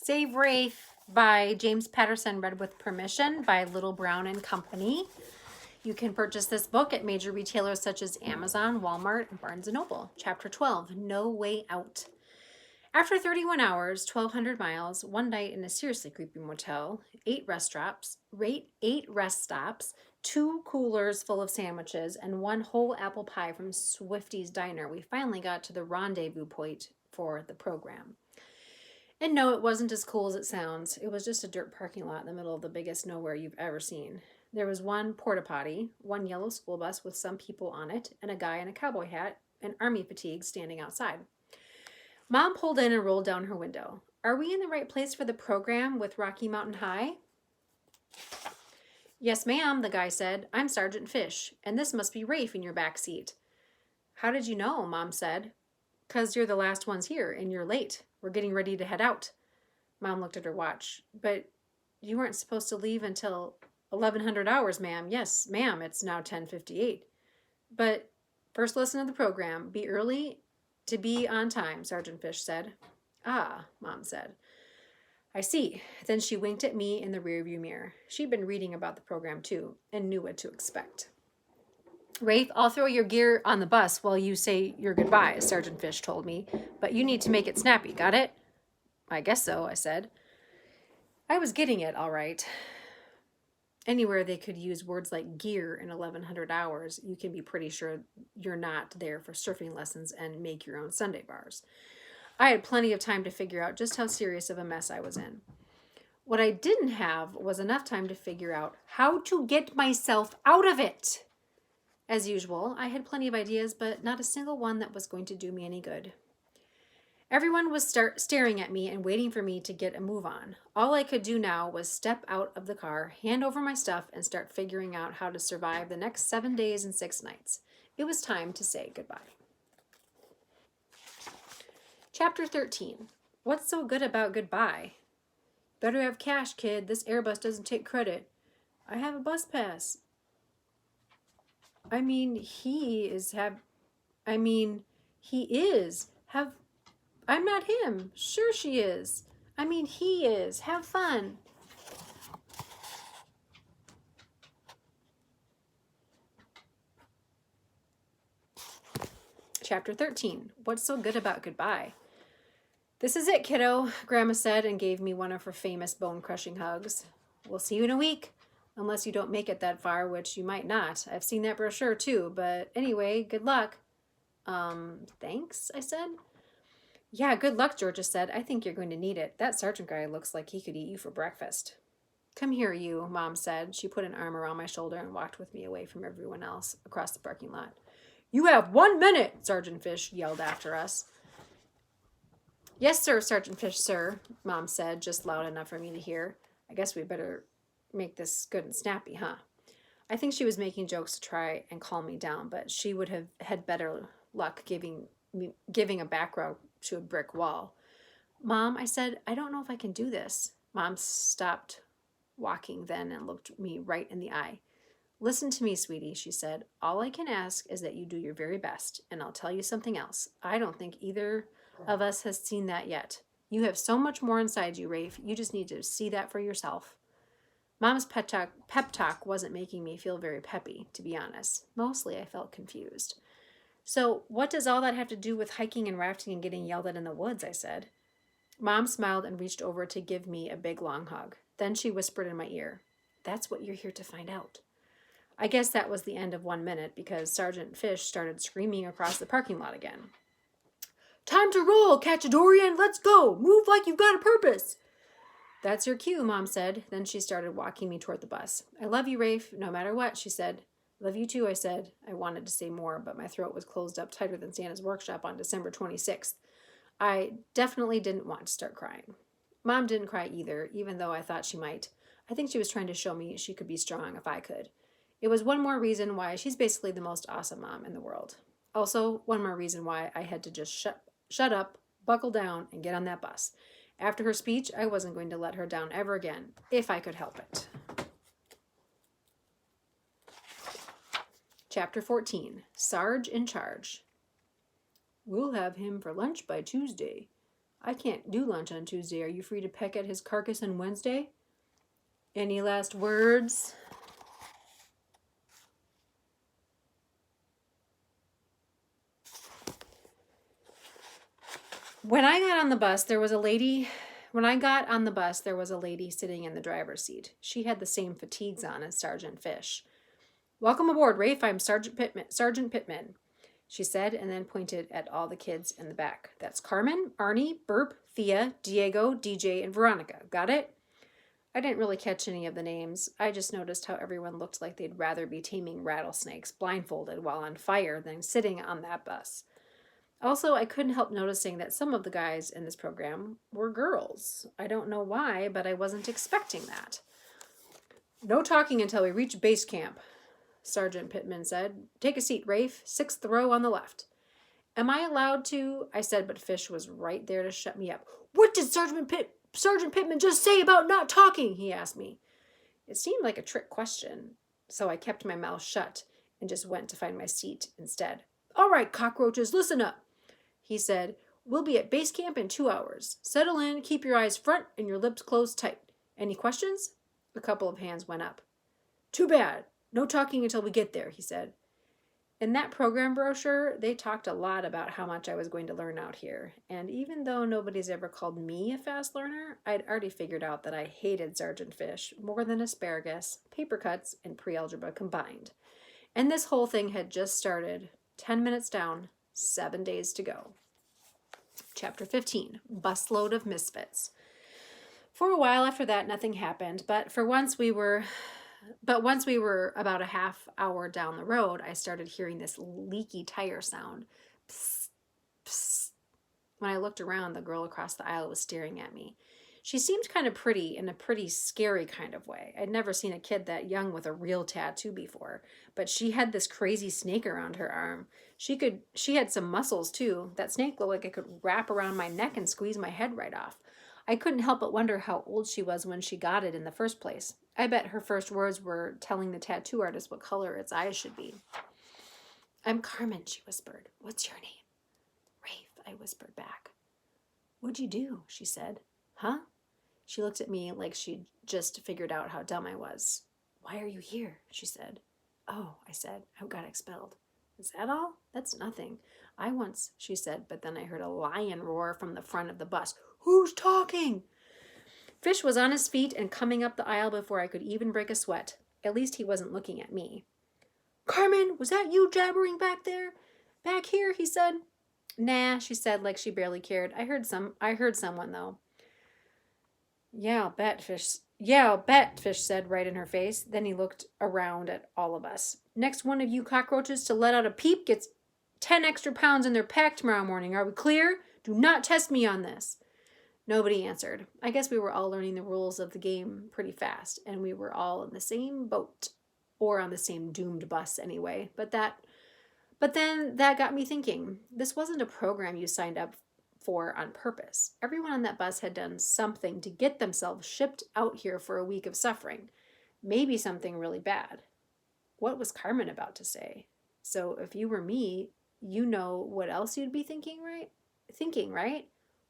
Save Rafe by James Patterson, read with permission by Little Brown and Company. You can purchase this book at major retailers such as Amazon, Walmart, and Barnes & Noble. Chapter 12, No Way Out. After 31 hours, 1,200 miles, one night in a seriously creepy motel, 8 rest stops, 2 coolers full of sandwiches, and 1 whole apple pie from Swifty's Diner, we finally got to the rendezvous point for the program. And no, it wasn't as cool as it sounds. It was just a dirt parking lot in the middle of the biggest nowhere you've ever seen. There was 1 porta potty, 1 yellow school bus with some people on it, and a guy in a cowboy hat and army fatigue standing outside. Mom pulled in and rolled down her window. Are we in the right place for the program with Rocky Mountain High? Yes, ma'am, the guy said. I'm Sergeant Fish, and this must be Rafe in your back seat. How did you know? Mom said. 'Cause you're the last ones here, and you're late. We're getting ready to head out. Mom looked at her watch. But you weren't supposed to leave until 1100 hours, ma'am. Yes, ma'am, it's now 10:58. But first lesson of the program, be early to be on time, Sergeant Fish said. Ah, Mom said. I see. Then she winked at me in the rearview mirror. She'd been reading about the program too, and knew what to expect. Rafe, I'll throw your gear on the bus while you say your goodbyes, Sergeant Fish told me. But you need to make it snappy, got it? I guess so, I said. I was getting it, all right. Anywhere they could use words like gear in 1100 hours, you can be pretty sure you're not there for surfing lessons and make your own Sunday bars. I had plenty of time to figure out just how serious of a mess I was in. What I didn't have was enough time to figure out how to get myself out of it. As usual, I had plenty of ideas, but not a single one that was going to do me any good. Everyone was staring at me and waiting for me to get a move on. All I could do now was step out of the car, hand over my stuff, and start figuring out how to survive the next 7 days and 6 nights. It was time to say goodbye. Chapter 13. What's so good about goodbye? Better have cash, kid. This Airbus doesn't take credit. I have a bus pass. I'm not him. Sure she is. He is. Have fun. Chapter 13. What's so good about goodbye? This is it, kiddo, Grandma said and gave me one of her famous bone-crushing hugs. We'll see you in a week, unless you don't make it that far, which you might not. I've seen that brochure too, but anyway, good luck. Thanks, I said. Yeah, good luck, Georgia said. I think you're going to need it. That sergeant guy looks like he could eat you for breakfast. Come here, you, Mom said. She put an arm around my shoulder and walked with me away from everyone else across the parking lot. You have 1 minute, Sergeant Fish yelled after us. Yes, sir, Sergeant Fish, sir, Mom said, just loud enough for me to hear. I guess we better make this good and snappy, huh? I think she was making jokes to try and calm me down, but she would have had better luck giving a back rub to a brick wall. Mom, I said, I don't know if I can do this. Mom stopped walking then and looked me right in the eye. Listen to me, sweetie, she said. All I can ask is that you do your very best, and I'll tell you something else. I don't think either of us has seen that yet. You have so much more inside you, Rafe. You just need to see that for yourself. Mom's pep talk wasn't making me feel very peppy, to be honest. Mostly I felt confused. So what does all that have to do with hiking and rafting and getting yelled at in the woods, I said. Mom smiled and reached over to give me a big long hug. Then she whispered in my ear, That's what you're here to find out. I guess that was the end of 1 minute because Sergeant Fish started screaming across the parking lot again. Time to roll, Cachadorian, let's go. Move like you've got a purpose. That's your cue, Mom said. Then she started walking me toward the bus. I love you, Rafe, no matter what, she said. Love you too, I said. I wanted to say more, but my throat was closed up tighter than Santa's workshop on December 26th. I definitely didn't want to start crying. Mom didn't cry either, even though I thought she might. I think she was trying to show me she could be strong if I could. It was one more reason why she's basically the most awesome mom in the world. Also, one more reason why I had to just shut up, buckle down, and get on that bus. After her speech, I wasn't going to let her down ever again, if I could help it. Chapter 14, Sarge in Charge. We'll have him for lunch by Tuesday. I can't do lunch on Tuesday. Are you free to peck at his carcass on Wednesday? Any last words? When I got on the bus, there was a lady sitting in the driver's seat. She had the same fatigues on as Sergeant Fish. Welcome aboard, Rafe. I'm Sergeant Pittman, she said, and then pointed at all the kids in the back. That's Carmen, Arnie, Burp, Thea, Diego, DJ, and Veronica. Got it? I didn't really catch any of the names. I just noticed how everyone looked like they'd rather be taming rattlesnakes blindfolded while on fire than sitting on that bus. Also, I couldn't help noticing that some of the guys in this program were girls. I don't know why, but I wasn't expecting that. No talking until we reach base camp, Sergeant Pittman said. Take a seat, Rafe. 6th row on the left. Am I allowed to? I said, but Fish was right there to shut me up. What did Sergeant Pittman just say about not talking? He asked me. It seemed like a trick question, so I kept my mouth shut and just went to find my seat instead. All right, cockroaches, listen up, he said. We'll be at base camp in 2 hours. Settle in, keep your eyes front and your lips closed tight. Any questions? A couple of hands went up. Too bad. No talking until we get there, he said. In that program brochure, they talked a lot about how much I was going to learn out here. And even though nobody's ever called me a fast learner, I'd already figured out that I hated Sergeant Fish more than asparagus, paper cuts, and pre-algebra combined. And this whole thing had just started. 10 minutes down, 7 days to go. Chapter 15, Busload of Misfits. For a while after that, nothing happened, but once we were about a half hour down the road, I started hearing this leaky tire sound. Psst, psst. When I looked around, the girl across the aisle was staring at me. She seemed kind of pretty in a pretty scary kind of way. I'd never seen a kid that young with a real tattoo before, but she had this crazy snake around her arm. She had some muscles too. That snake looked like it could wrap around my neck and squeeze my head right off. I couldn't help but wonder how old she was when she got it in the first place. I bet her first words were telling the tattoo artist what color its eyes should be. I'm Carmen, she whispered. What's your name? Rafe, I whispered back. What'd you do? She said. Huh? She looked at me like she'd just figured out how dumb I was. Why are you here? She said. Oh, I said. I got expelled. Is that all? That's nothing. She said, but then I heard a lion roar from the front of the bus. Who's talking? Fish was on his feet and coming up the aisle before I could even break a sweat. At least he wasn't looking at me. Carmen, was that you jabbering back there? Back here, he said. Nah, she said like she barely cared. I heard someone, though. Yeah, I'll bet, Fish said right in her face. Then he looked around at all of us. Next one of you cockroaches to let out a peep gets 10 extra pounds in their pack tomorrow morning. Are we clear? Do not test me on this. Nobody answered. I guess we were all learning the rules of the game pretty fast, and we were all in the same boat, or on the same doomed bus anyway. But then that got me thinking. This wasn't a program you signed up for on purpose. Everyone on that bus had done something to get themselves shipped out here for a week of suffering. Maybe something really bad. What was Carmen about to say? So if you were me, you know what else you'd be thinking, right?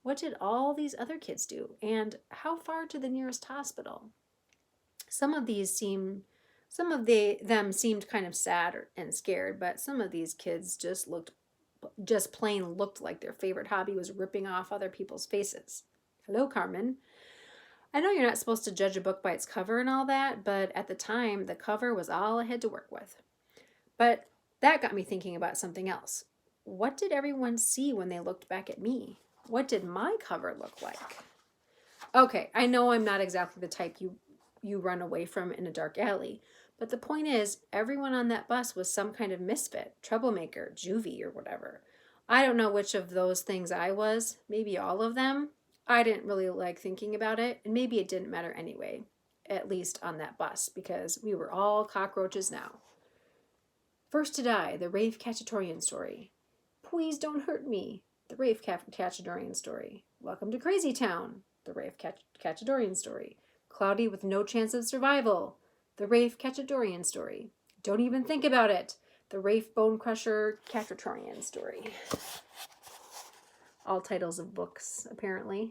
What did all these other kids do? And how far to the nearest hospital? Some of them seemed kind of sad and scared, but some of these kids just plain looked like their favorite hobby was ripping off other people's faces. Hello, Carmen. I know you're not supposed to judge a book by its cover and all that, but at the time, the cover was all I had to work with. But that got me thinking about something else. What did everyone see when they looked back at me? What did my cover look like? Okay, I know I'm not exactly the type you run away from in a dark alley, but the point is, everyone on that bus was some kind of misfit, troublemaker, juvie, or whatever. I don't know which of those things I was, maybe all of them. I didn't really like thinking about it, and maybe it didn't matter anyway, at least on that bus, because we were all cockroaches now. First to die, the Rafe Cacciatorian story. Please don't hurt me, the Rafe Cacciatorian story. Welcome to Crazy Town, the Rafe Cacciatorian story. Cloudy with no chance of survival, the Rafe Cacciatorian story. Don't even think about it, the Rafe Bone Crusher Cacciatorian story. all titles of books, apparently.